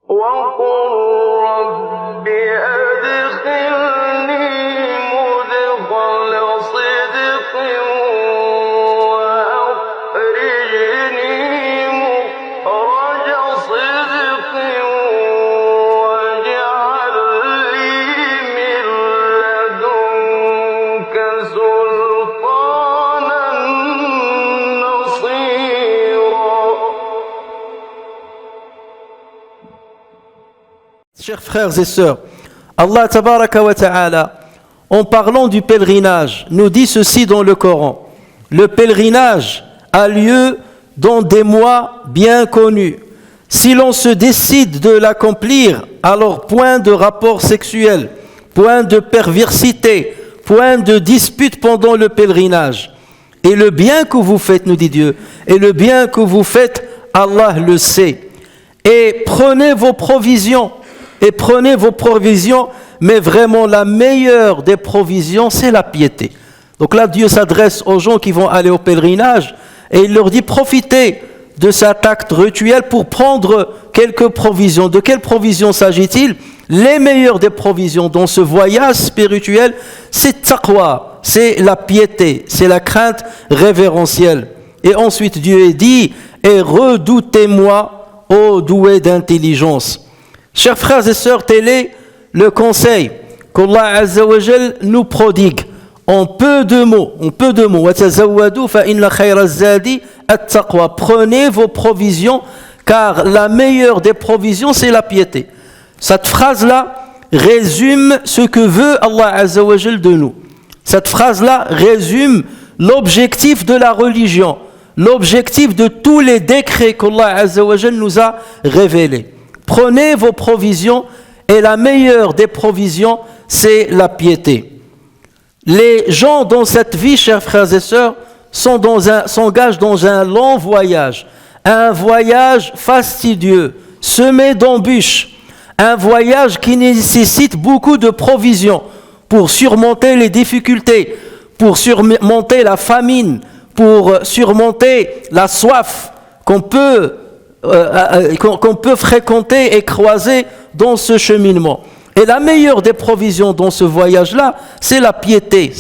وقل رب أدخلني مدخل صدق وأخرجني مخرج صدق واجعل لي من لدنك سلطانا نصيرا. Chers frères et sœurs, Allah tabaraka wa ta'ala, en parlant du pèlerinage, nous dit ceci dans le Coran. Le pèlerinage a lieu dans des mois bien connus. Si l'on se décide de l'accomplir, alors point de rapport sexuel, point de perversité, point de dispute pendant le pèlerinage. Et le bien que vous faites, nous dit Dieu, et le bien que vous faites, Allah le sait. Et prenez vos provisions, mais vraiment la meilleure des provisions, c'est la piété. Donc là, Dieu s'adresse aux gens qui vont aller au pèlerinage et il leur dit profitez de cet acte rituel pour prendre quelques provisions. De quelles provisions s'agit-il? Les meilleures des provisions dans ce voyage spirituel, c'est taqwa, c'est la piété, c'est la crainte révérentielle. Et ensuite, Dieu dit et redoutez-moi, ô doués d'intelligence. Chers frères et sœurs, tel est le conseil qu'Allah Azza wa Jal nous prodigue en peu de mots. Prenez vos provisions, car la meilleure des provisions, c'est la piété. Cette phrase-là résume ce que veut Allah Azza wa Jal de nous. Cette phrase-là résume l'objectif de la religion, l'objectif de tous les décrets qu'Allah Azza wa Jal nous a révélés. Prenez vos provisions et la meilleure des provisions, c'est la piété. Les gens dans cette vie, chers frères et sœurs, s'engagent dans un long voyage, un voyage fastidieux, semé d'embûches, un voyage qui nécessite beaucoup de provisions pour surmonter les difficultés, pour surmonter la famine, pour surmonter la soif qu'on peut fréquenter et croiser dans ce cheminement. Et la meilleure des provisions dans ce voyage-là, c'est la piété,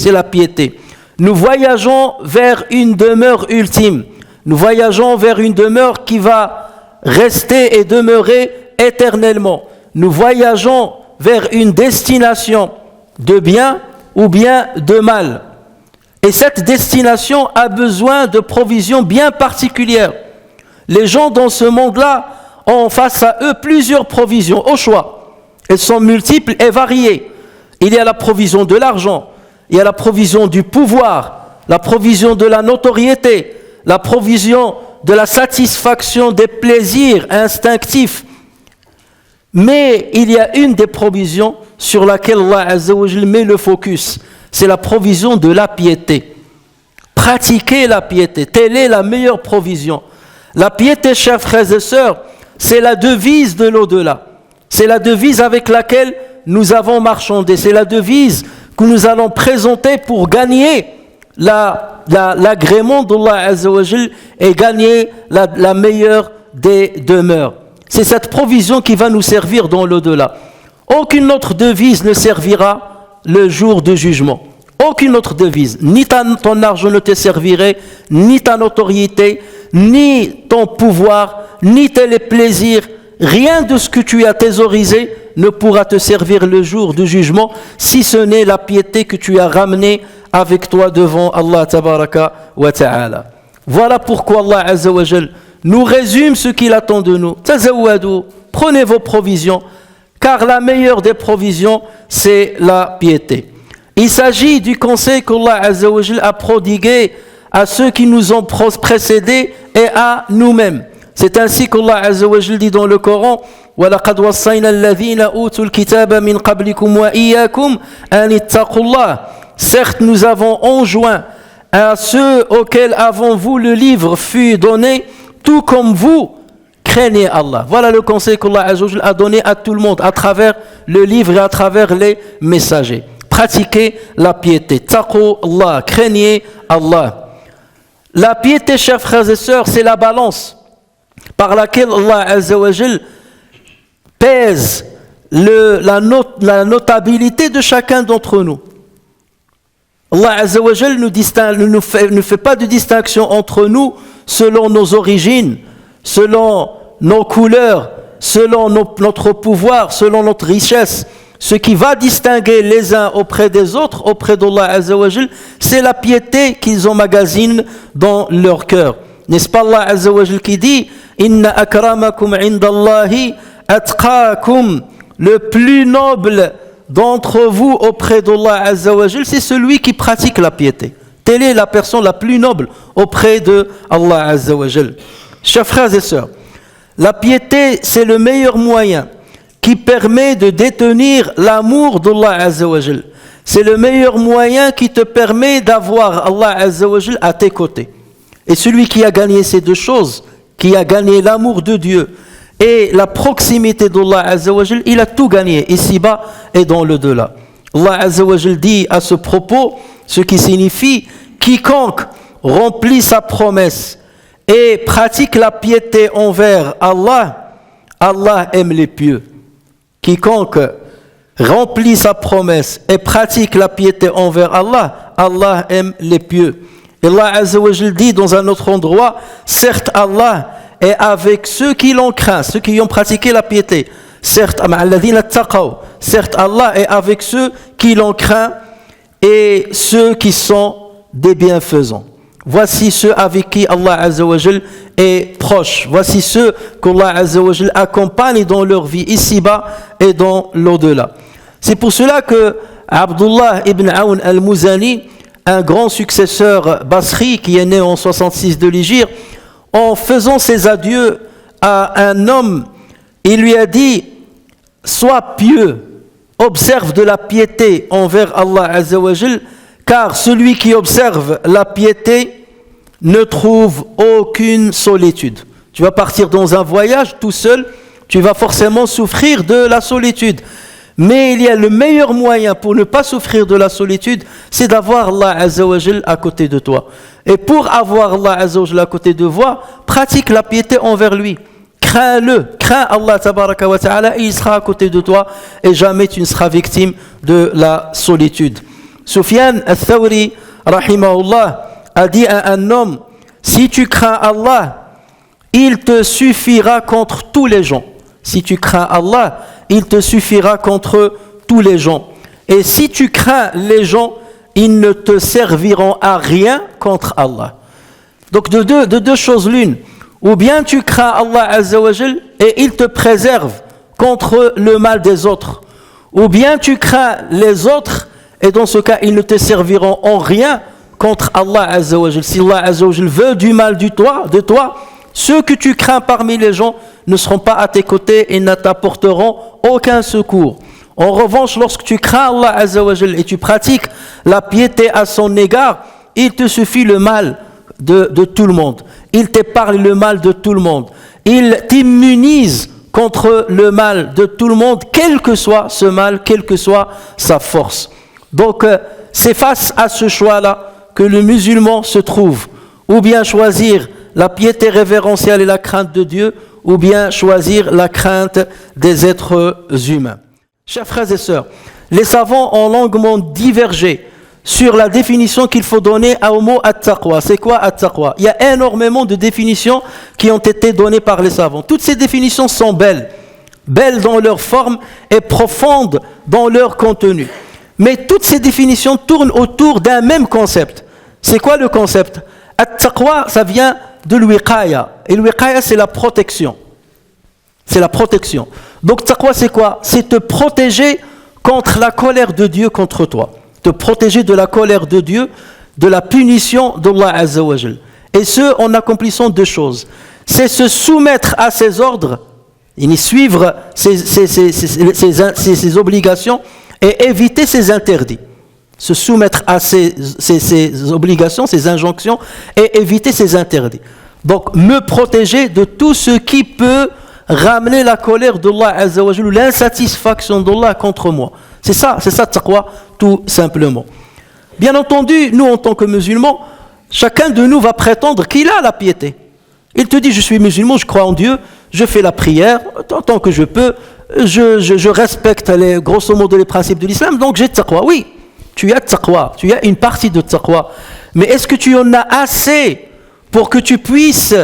Nous voyageons vers une demeure ultime. Nous voyageons vers une demeure qui va rester et demeurer éternellement. Nous voyageons vers une destination de bien ou bien de mal. Et cette destination a besoin de provisions bien particulières. Les gens dans ce monde-là ont face à eux plusieurs provisions au choix. Elles sont multiples et variées. Il y a la provision de l'argent, il y a la provision du pouvoir, la provision de la notoriété, la provision de la satisfaction des plaisirs instinctifs. Mais il y a une des provisions sur laquelle Allah Azza wa Jal met le focus, c'est la provision de la piété. Pratiquer la piété, telle est la meilleure provision. La piété, chers frères et sœurs, c'est la devise de l'au-delà. C'est la devise avec laquelle nous avons marchandé. C'est la devise que nous allons présenter pour gagner l'agrément d'Allah Azza wa Jal et gagner la meilleure des demeures. C'est cette provision qui va nous servir dans l'au-delà. Aucune autre devise ne servira le jour du jugement. Aucune autre devise. Ni ton argent ne te servirait, ni ta notoriété, ni ton pouvoir, ni tes plaisirs. Rien de ce que tu as thésaurisé ne pourra te servir le jour du jugement, si ce n'est la piété que tu as ramenée avec toi devant Allah tabaraka wa ta'ala. Voilà pourquoi Allah Azza wa Jal nous résume ce qu'il attend de nous. Tazawwadu, prenez vos provisions, car la meilleure des provisions, c'est la piété. Il s'agit du conseil qu'Allah Azza wa Jal a prodigué à ceux qui nous ont précédés et à nous-mêmes. C'est ainsi qu'Allah Azza wa Jal dit dans le Coran: وَلَقَدْ وَصَّيْنَا الَّذِينَ أُوتُوا الْكِتَابَ مِنْ قَبْلِكُمْ وَإِيَّاكُمْ أَنِ اتَّقُوا اللَّهَ. Certes, nous avons enjoint à ceux auxquels avant vous le livre fut donné, tout comme vous, craignez Allah. Voilà le conseil qu'Allah Azza wa Jal a donné à tout le monde à travers le livre et à travers les messagers. Pratiquez la piété. Taqu Allah, craignez Allah. La piété, chers frères et sœurs, c'est la balance par laquelle Allah Azza wa Jal pèse la notabilité de chacun d'entre nous. Allah Azza wa Jal ne fait pas de distinction entre nous selon nos origines, selon nos couleurs, selon notre pouvoir, selon notre richesse. Ce qui va distinguer les uns auprès des autres, auprès d'Allah Azza wa Jal, c'est la piété qu'ils emmagasinent dans leur cœur. N'est-ce pas Allah Azza wa Jal qui dit « Inna akramakum indallahi atqakum » Le plus noble d'entre vous auprès d'Allah Azza wa Jal, c'est celui qui pratique la piété. Telle est la personne la plus noble auprès de Allah Azza wa Jal. Chers frères et sœurs, la piété, c'est le meilleur moyen qui permet de détenir l'amour d'Allah Azza wa Jal. C'est le meilleur moyen qui te permet d'avoir Allah Azza wa Jal à tes côtés. Et celui qui a gagné ces deux choses, qui a gagné l'amour de Dieu et la proximité d'Allah Azza wa Jal, il a tout gagné, ici-bas et dans le delà. Allah Azza wa Jal dit à ce propos, ce qui signifie quiconque remplit sa promesse et pratique la piété envers Allah, Allah aime les pieux. Quiconque remplit sa promesse et pratique la piété envers Allah, Allah aime les pieux. Et Allah Azza wa Jal dit dans un autre endroit, certes Allah est avec ceux qui l'ont craint, ceux qui ont pratiqué la piété. Certes Allah est avec ceux qui l'ont craint et ceux qui sont des bienfaisants. Voici ceux avec qui Allah Azza wa Jal est proche. Voici ceux qu'Allah Azza wa Jal accompagne dans leur vie ici-bas et dans l'au-delà. C'est pour cela que Abdullah ibn Aoun al-Muzani, un grand successeur Basri qui est né en 66 de l'Hégire, en faisant ses adieux à un homme, il lui a dit « Sois pieux, observe de la piété envers Allah Azza wa Jal, car celui qui observe la piété ne trouve aucune solitude. » Tu vas partir dans un voyage tout seul, tu vas forcément souffrir de la solitude. Mais il y a le meilleur moyen pour ne pas souffrir de la solitude, c'est d'avoir Allah Azza wa Jal à côté de toi. Et pour avoir Allah Azza wa Jal à côté de toi, pratique la piété envers lui. Crains-le, crains Allah tabaraka wa ta'ala et il sera à côté de toi et jamais tu ne seras victime de la solitude. Sufyan al-Thawri, rahimahullah, a dit à un homme, si tu crains Allah, il te suffira contre tous les gens. Si tu crains Allah, il te suffira contre tous les gens. Et si tu crains les gens, ils ne te serviront à rien contre Allah. Donc de deux choses l'une. Ou bien tu crains Allah Azza wa Jal et il te préserve contre le mal des autres. Ou bien tu crains les autres et dans ce cas, ils ne te serviront en rien contre Allah Azza wa Jal. Si Allah Azza wa Jal veut du mal de toi, ceux que tu crains parmi les gens ne seront pas à tes côtés et ne t'apporteront aucun secours. En revanche, lorsque tu crains Allah Azza wa Jal et tu pratiques la piété à son égard, il te suffit le mal de tout le monde. Il t'épargne le mal de tout le monde. Il t'immunise contre le mal de tout le monde, quel que soit ce mal, quelle que soit sa force. Donc, c'est face à ce choix-là que le musulman se trouve. Ou bien choisir la piété révérentielle et la crainte de Dieu, ou bien choisir la crainte des êtres humains. Chers frères et sœurs, les savants ont longuement divergé sur la définition qu'il faut donner au mot at-taqwa. C'est quoi at-taqwa? Il y a énormément de définitions qui ont été données par les savants. Toutes ces définitions sont belles dans leur forme et profondes dans leur contenu. Mais toutes ces définitions tournent autour d'un même concept. C'est quoi le concept? At-taqwa, ça vient de l'wiqaya. Et l'wiqaya, c'est la protection. C'est la protection. Donc, taqwa, c'est quoi? C'est te protéger contre la colère de Dieu contre toi. Te protéger de la colère de Dieu, de la punition d'Allah Azza wa Jal. Et ce, en accomplissant deux choses. C'est se soumettre à ses ordres, et suivre ses obligations et éviter ses interdits. Se soumettre à ses obligations, ses injonctions et éviter ses interdits. Donc, me protéger de tout ce qui peut ramener la colère d'Allah Azza wa Jal ou l'insatisfaction d'Allah contre moi. C'est ça taqwa, tout simplement. Bien entendu, nous en tant que musulmans, chacun de nous va prétendre qu'il a la piété. Il te dit, je suis musulman, je crois en Dieu, je fais la prière, tant que je peux, je respecte grosso modo les principes de l'islam, donc j'ai taqwa. Oui, tu as taqwa, tu as une partie de taqwa. Mais est-ce que tu en as assez pour que tu puisses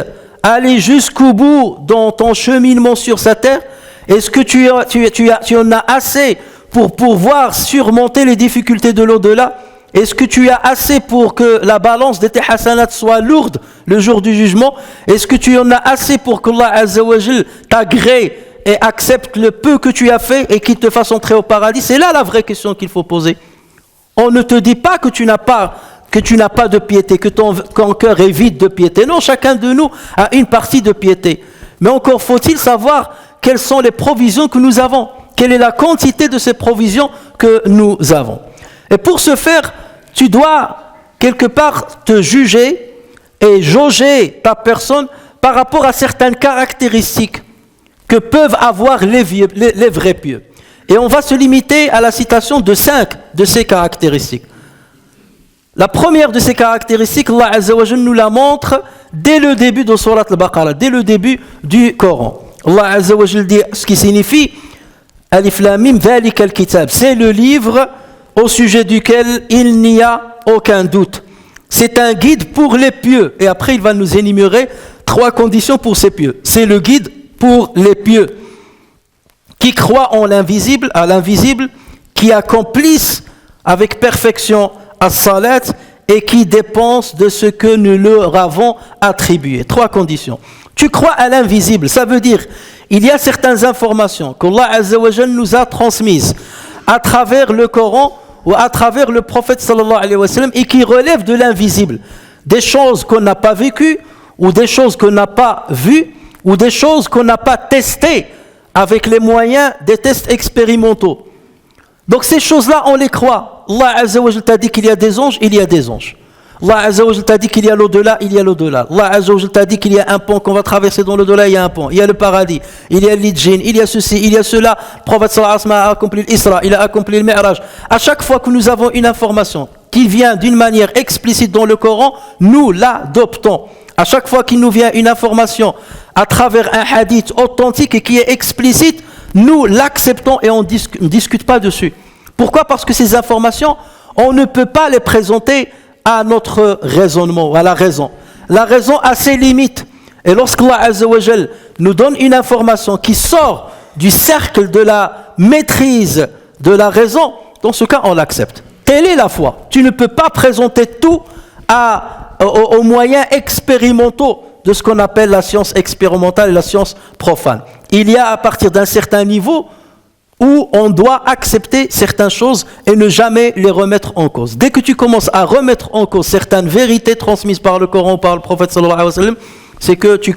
aller jusqu'au bout dans ton cheminement sur sa terre? Est-ce que tu en as assez pour pouvoir surmonter les difficultés de l'au-delà? Est-ce que tu as assez pour que la balance de tes hasanats soit lourde le jour du jugement? Est-ce que tu en as assez pour qu'Allah Azza wa Jal t'agrée et accepte le peu que tu as fait et qu'il te fasse entrer au paradis? C'est là la vraie question qu'il faut poser. On ne te dit pas que tu n'as pas de piété, que ton cœur est vide de piété. Non, chacun de nous a une partie de piété. Mais encore faut-il savoir quelles sont les provisions que nous avons. Quelle est la quantité de ces provisions que nous avons. Et pour ce faire, tu dois quelque part te juger et jauger ta personne par rapport à certaines caractéristiques que peuvent avoir les vrais pieux. Et on va se limiter à la citation de 5 de ces caractéristiques. La première de ces caractéristiques, Allah Azza wa Jalla nous la montre dès le début de Surat al-Baqarah, dès le début du Coran. Allah Azza wa Jalla dit ce qui signifie Alif Lam Mim Dhalika al-Kitab. C'est le livre au sujet duquel il n'y a aucun doute. C'est un guide pour les pieux. Et après, il va nous énumérer 3 conditions pour ces pieux. C'est le guide pour les pieux qui croient en l'invisible, à l'invisible, qui accomplissent avec perfection as-salat et qui dépensent de ce que nous leur avons attribué. 3 conditions. Tu crois à l'invisible, ça veut dire il y a certaines informations qu'Allah Azza wa Jalla nous a transmises à travers le Coran ou à travers le prophète sallallahu alayhi wa sallam et qui relèvent de l'invisible. Des choses qu'on n'a pas vécues ou des choses qu'on n'a pas vues ou des choses qu'on n'a pas testées avec les moyens des tests expérimentaux. Donc ces choses-là, on les croit. Allah Azza wa Jalla t'a dit qu'il y a des anges, il y a des anges. Allah Azza wa Jalla t'a dit qu'il y a l'au-delà, il y a l'au-delà. Allah Azza wa Jalla t'a dit qu'il y a un pont qu'on va traverser dans l'au-delà, il y a un pont. Il y a le paradis, il y a l'idjin, il y a ceci, il y a cela. Le prophète sallallahu alayhi wa sallam a accompli l'Isra, il a accompli le Mi'raj. À chaque fois que nous avons une information qui vient d'une manière explicite dans le Coran, nous l'adoptons. À chaque fois qu'il nous vient une information à travers un hadith authentique et qui est explicite, nous l'acceptons et on ne discute pas dessus. Pourquoi? Parce que ces informations, on ne peut pas les présenter à notre raisonnement, à la raison. La raison a ses limites. Et lorsqu'Allah Azza wa Jal nous donne une information qui sort du cercle de la maîtrise de la raison, dans ce cas, on l'accepte. Telle est la foi. Tu ne peux pas présenter tout aux moyens expérimentaux de ce qu'on appelle la science expérimentale et la science profane. Il y a à partir d'un certain niveau où on doit accepter certaines choses et ne jamais les remettre en cause. Dès que tu commences à remettre en cause certaines vérités transmises par le Coran ou par le prophète sallallahu alayhi wa sallam, c'est que tu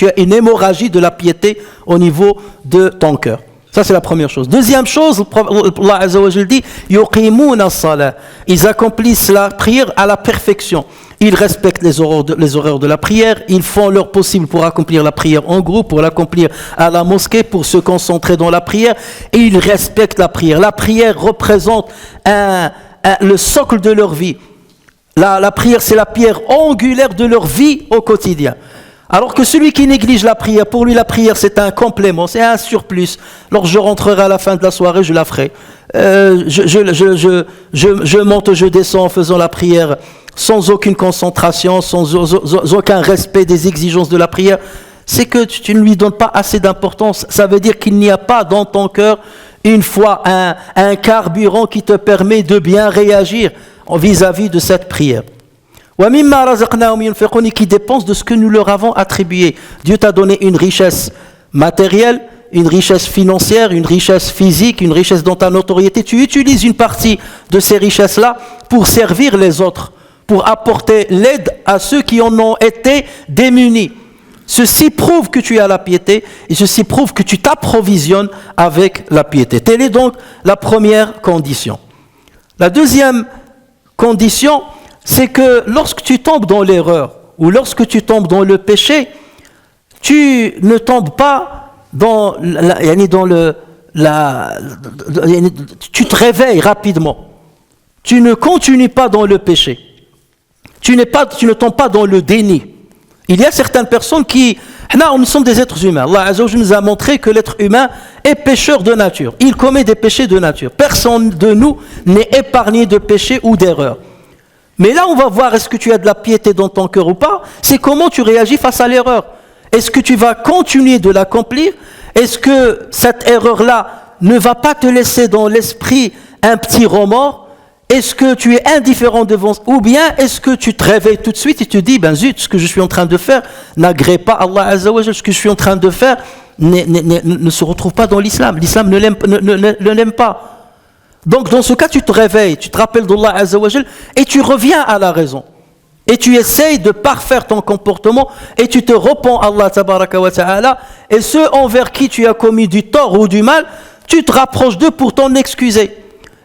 as une hémorragie de la piété au niveau de ton cœur. Ça, c'est la première chose. Deuxième chose, Allah Azza wa Jalla dit yuqimuna as-salah. Ils accomplissent la prière à la perfection. Ils respectent les horaires de la prière. Ils font leur possible pour accomplir la prière en groupe, pour l'accomplir à la mosquée, pour se concentrer dans la prière. Et ils respectent la prière. La prière représente le socle de leur vie. La prière, c'est la pierre angulaire de leur vie au quotidien. Alors que celui qui néglige la prière, pour lui la prière c'est un complément, c'est un surplus. Lorsque je rentrerai à la fin de la soirée, je la ferai. Je monte, je descends en faisant la prière sans aucune concentration, sans aucun respect des exigences de la prière. C'est que tu ne lui donnes pas assez d'importance. Ça veut dire qu'il n'y a pas dans ton cœur une foi, un carburant qui te permet de bien réagir vis-à-vis de cette prière. Qui dépensent de ce que nous leur avons attribué. Dieu t'a donné une richesse matérielle, une richesse financière, une richesse physique, une richesse dans ta notoriété. Tu utilises une partie de ces richesses-là pour servir les autres, pour apporter l'aide à ceux qui en ont été démunis. Ceci prouve que tu as la piété et ceci prouve que tu t'approvisionnes avec la piété. Telle est donc la première condition. La deuxième condition, c'est que lorsque tu tombes dans l'erreur ou lorsque tu tombes dans le péché, tu ne tombes pas tu te réveilles rapidement. Tu ne continues pas dans le péché. Tu ne tombes pas dans le déni. Il y a certaines personnes qui Nous sommes des êtres humains. Allah Azza wa Jalla nous a montré que l'être humain est pécheur de nature. Il commet des péchés de nature. Personne de nous n'est épargné de péchés ou d'erreurs. Mais là, on va voir est-ce que tu as de la piété dans ton cœur ou pas. C'est comment tu réagis face à l'erreur. Est-ce que tu vas continuer de l'accomplir? Est-ce que cette erreur-là ne va pas te laisser dans l'esprit un petit remords? Est-ce que tu es indifférent devant, ou bien est-ce que tu te réveilles tout de suite et tu te dis, ben zut, ce que je suis en train de faire n'agrée pas Allah Azza wa Jalla, ce que je suis en train de faire ne se retrouve pas dans l'islam. L'islam ne l'aime pas. Donc dans ce cas, tu te réveilles, tu te rappelles d'Allah Azza wa Jalla et tu reviens à la raison. Et tu essayes de parfaire ton comportement et tu te repens à Allah Tabaraka wa Ta'ala, et ceux envers qui tu as commis du tort ou du mal, tu te rapproches d'eux pour t'en excuser.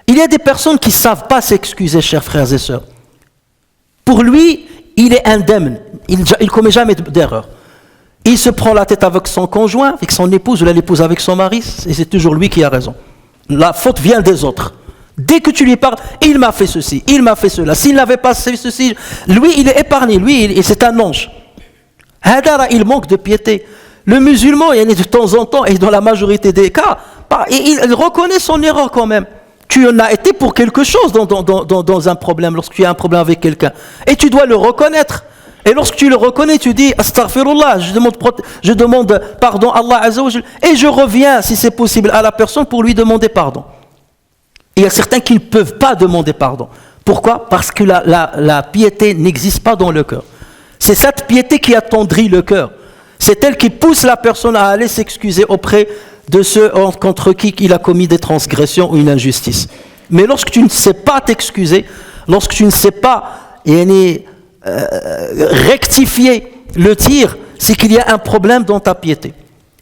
Il y a des personnes qui ne savent pas s'excuser, chers frères et sœurs. Pour lui, il est indemne. Il ne commet jamais d'erreur. Il se prend la tête avec son conjoint, avec son épouse, ou l'épouse avec son mari, et c'est toujours lui qui a raison. La faute vient des autres. Dès que tu lui parles, il m'a fait ceci, il m'a fait cela. S'il n'avait pas fait ceci, lui, il est épargné. Lui, c'est un ange. Hadara, il manque de piété. Le musulman, il y en a de temps en temps, et dans la majorité des cas, il reconnaît son erreur quand même. Tu en as été pour quelque chose dans un problème, lorsque tu as un problème avec quelqu'un. Et tu dois le reconnaître. Et lorsque tu le reconnais, tu dis Astaghfirullah, je demande pardon à Allah Azza wa Jalla, et je reviens, si c'est possible, à la personne pour lui demander pardon. Et il y a certains qui ne peuvent pas demander pardon. Pourquoi? Parce que la piété n'existe pas dans le cœur. C'est cette piété qui attendrit le cœur. C'est elle qui pousse la personne à aller s'excuser auprès de ceux contre qui il a commis des transgressions ou une injustice. Mais lorsque tu ne sais pas t'excuser, lorsque tu ne sais pas rectifier le tir, c'est qu'il y a un problème dans ta piété.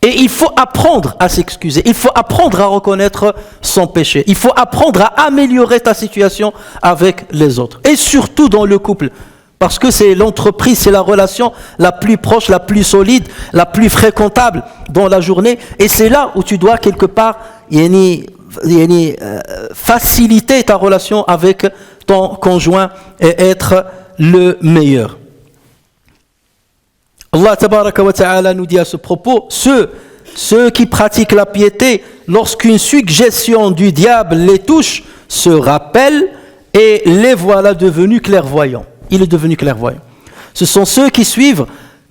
Et il faut apprendre à s'excuser, il faut apprendre à reconnaître son péché, il faut apprendre à améliorer ta situation avec les autres. Et surtout dans le couple. Parce que c'est l'entreprise, c'est la relation la plus proche, la plus solide, la plus fréquentable dans la journée. Et c'est là où tu dois quelque part faciliter ta relation avec ton conjoint et être le meilleur. Allah Tabaraka wa Ta'ala nous dit à ce propos, ceux qui pratiquent la piété, lorsqu'une suggestion du diable les touche, se rappellent et les voilà devenus clairvoyants. Il est devenu clairvoyant. Ce sont ceux qui suivent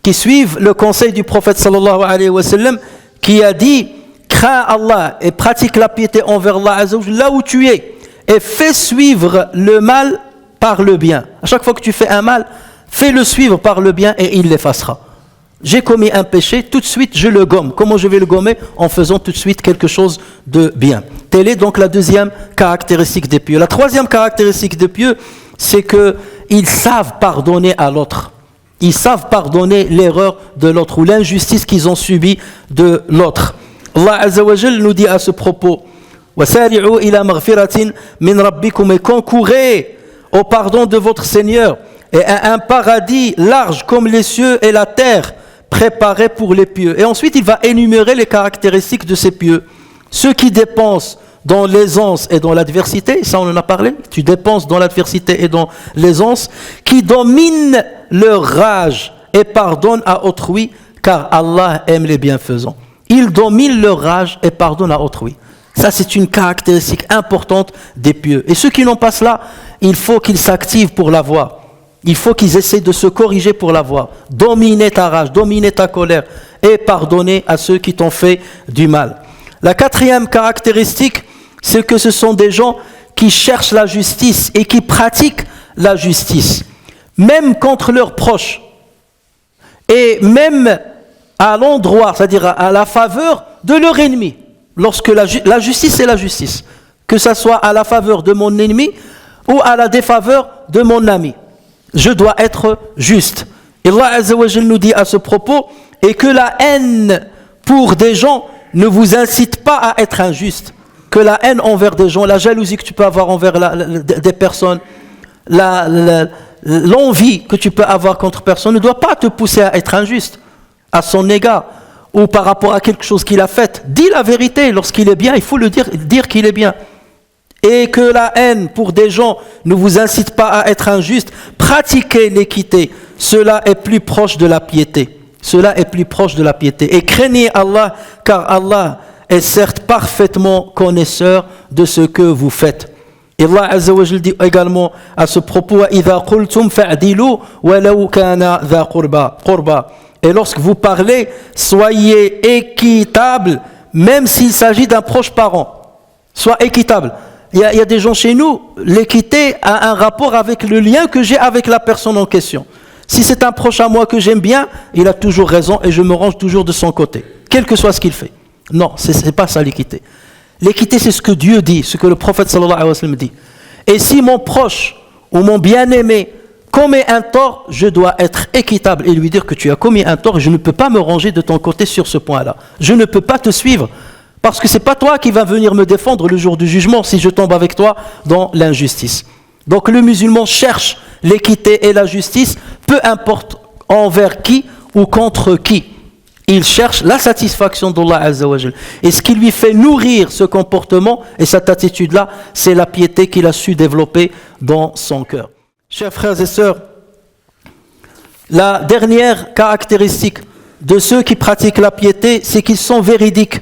le conseil du prophète sallallahu alayhi wa sallam, qui a dit crains Allah et pratique la piété envers Allah Azza wa Jalla là où tu es, et fais suivre le mal par le bien. À chaque fois que tu fais un mal, fais-le suivre par le bien et il l'effacera. J'ai commis un péché, tout de suite je le gomme. Comment je vais le gommer? En faisant tout de suite quelque chose de bien. Telle est donc la deuxième caractéristique des pieux. La troisième caractéristique des pieux, c'est qu'ils savent pardonner à l'autre. Ils savent pardonner l'erreur de l'autre ou l'injustice qu'ils ont subie de l'autre. Allah Azza wa Jal nous dit à ce propos, وَسَارِعُوا إِلَى مَغْفِرَةٍ مِنْ رَبِّكُمْ, et concourez au pardon de votre Seigneur et à un paradis large comme les cieux et la terre préparé pour les pieux. Et ensuite il va énumérer les caractéristiques de ces pieux. Ceux qui dépensent dans l'aisance et dans l'adversité, ça on en a parlé, tu dépenses dans l'adversité et dans l'aisance, qui dominent leur rage et pardonnent à autrui, car Allah aime les bienfaisants. Ils dominent leur rage et pardonnent à autrui. Ça c'est une caractéristique importante des pieux. Et ceux qui n'ont pas cela, il faut qu'ils s'activent pour l'avoir. Il faut qu'ils essaient de se corriger pour l'avoir. Dominer ta rage, dominer ta colère et pardonner à ceux qui t'ont fait du mal. La quatrième caractéristique, c'est que ce sont des gens qui cherchent la justice et qui pratiquent la justice, même contre leurs proches, et même à l'endroit, c'est-à-dire à la faveur de leur ennemi. Lorsque la justice est la justice, que ce soit à la faveur de mon ennemi ou à la défaveur de mon ami. Je dois être juste. Et Allah Azza wa Jal nous dit à ce propos, et que la haine pour des gens ne vous incite pas à être injuste. Que la haine envers des gens, la jalousie que tu peux avoir envers des personnes, l'envie que tu peux avoir contre personne ne doit pas te pousser à être injuste à son égard ou par rapport à quelque chose qu'il a fait. Dis la vérité, lorsqu'il est bien, il faut le dire qu'il est bien. Et que la haine pour des gens ne vous incite pas à être injuste, pratiquez l'équité, cela est plus proche de la piété. cela est plus proche de la piété. Et craignez Allah, car Allah est certes parfaitement connaisseur de ce que vous faites. Et Allah Azza wa Jalla dit également à ce propos, إِذَا قُلْتُمْ فَعْدِلُوا وَلَوْ كَانَ ذَا قُرْبَى. Et lorsque vous parlez, soyez équitable, même s'il s'agit d'un proche parent. Sois équitable. Il y a des gens chez nous, l'équité a un rapport avec le lien que j'ai avec la personne en question. Si c'est un proche à moi que j'aime bien, il a toujours raison et je me range toujours de son côté, quel que soit ce qu'il fait. Non, c'est pas ça l'équité. L'équité, c'est ce que Dieu dit, ce que le prophète sallallahu alayhi wa sallam dit. Et si mon proche ou mon bien-aimé commet un tort, je dois être équitable et lui dire que tu as commis un tort et je ne peux pas me ranger de ton côté sur ce point-là. Je ne peux pas te suivre parce que ce n'est pas toi qui vas venir me défendre le jour du jugement si je tombe avec toi dans l'injustice. Donc le musulman cherche l'équité et la justice, peu importe envers qui ou contre qui. Il cherche la satisfaction d'Allah Azza wa Jal. Et ce qui lui fait nourrir ce comportement et cette attitude-là, c'est la piété qu'il a su développer dans son cœur. Chers frères et sœurs, la dernière caractéristique de ceux qui pratiquent la piété, c'est qu'ils sont véridiques.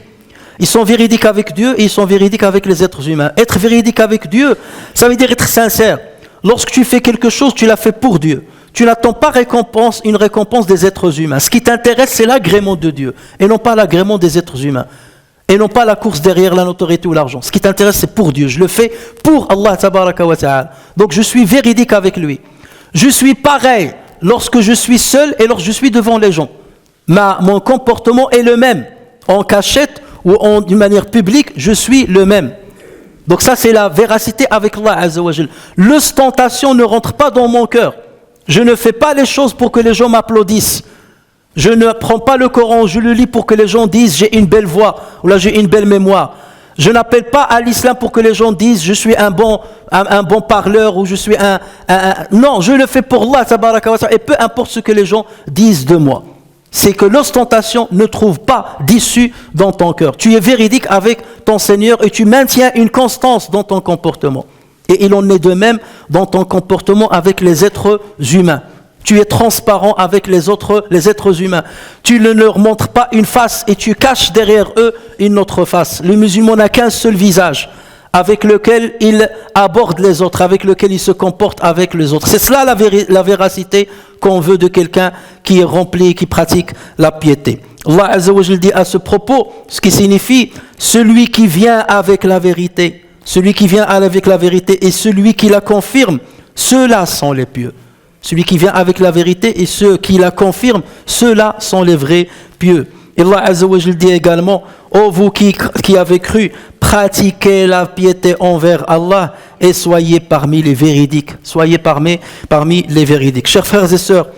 Ils sont véridiques avec Dieu et ils sont véridiques avec les êtres humains. Être véridique avec Dieu, ça veut dire être sincère. Lorsque tu fais quelque chose, tu l'as fait pour Dieu. Tu n'attends pas une récompense des êtres humains. Ce qui t'intéresse, c'est l'agrément de Dieu et non pas l'agrément des êtres humains. Et non pas la course derrière la notoriété ou l'argent. Ce qui t'intéresse, c'est pour Dieu. Je le fais pour Allah tabaraka wa ta'ala. Donc je suis véridique avec lui. Je suis pareil lorsque je suis seul et lorsque je suis devant les gens. Mon comportement est le même. En cachette ou d'une manière publique, je suis le même. Donc ça, c'est la véracité avec Allah Azza wa Jal. L'ostentation ne rentre pas dans mon cœur. Je ne fais pas les choses pour que les gens m'applaudissent. Je ne prends pas le Coran, je le lis pour que les gens disent j'ai une belle voix ou là j'ai une belle mémoire. Je n'appelle pas à l'islam pour que les gens disent je suis un bon parleur ou je suis Non, je le fais pour Allah tabaraka wa ta'ala et peu importe ce que les gens disent de moi. C'est que l'ostentation ne trouve pas d'issue dans ton cœur. Tu es véridique avec ton Seigneur et tu maintiens une constance dans ton comportement. Et il en est de même dans ton comportement avec les êtres humains. Tu es transparent avec les êtres humains. Tu ne leur montres pas une face et tu caches derrière eux une autre face. Le musulman n'a qu'un seul visage avec lequel il aborde les autres, avec lequel il se comporte avec les autres. C'est cela la véracité qu'on veut de quelqu'un qui est rempli, qui pratique la piété. Allah Azza wa Jalla dit à ce propos, ce qui signifie celui qui vient avec la vérité. Celui qui vient avec la vérité et celui qui la confirme, ceux-là sont les pieux. Celui qui vient avec la vérité et ceux qui la confirment, ceux-là sont les vrais pieux. Et Allah Azza wa Jalla dit également, ô vous qui avez cru, pratiquez la piété envers Allah et soyez parmi les véridiques. Soyez parmi les véridiques. Chers frères et sœurs,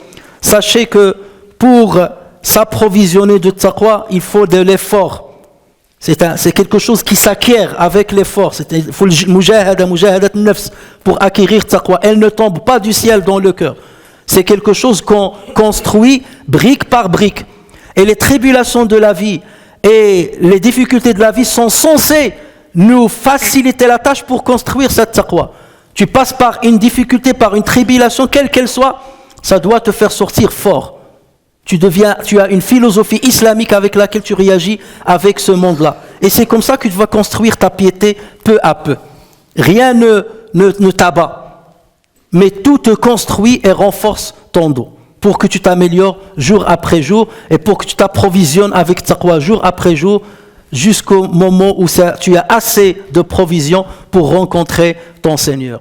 sachez que pour s'approvisionner de taqwa, il faut de l'effort. C'est quelque chose qui s'acquiert avec l'effort. Il faut le mujahadat nafs pour acquérir taqwa. Elle ne tombe pas du ciel dans le cœur. C'est quelque chose qu'on construit brique par brique. Et les tribulations de la vie et les difficultés de la vie sont censées nous faciliter la tâche pour construire cette taqwa. Tu passes par une difficulté, par une tribulation, quelle qu'elle soit, ça doit te faire sortir fort. Tu as une philosophie islamique avec laquelle tu réagis avec ce monde-là. Et c'est comme ça que tu vas construire ta piété peu à peu. Rien ne t'abat, mais tout te construit et renforce ton dos pour que tu t'améliores jour après jour et pour que tu t'approvisionnes avec taqwa jour après jour jusqu'au moment où tu as assez de provisions pour rencontrer ton Seigneur.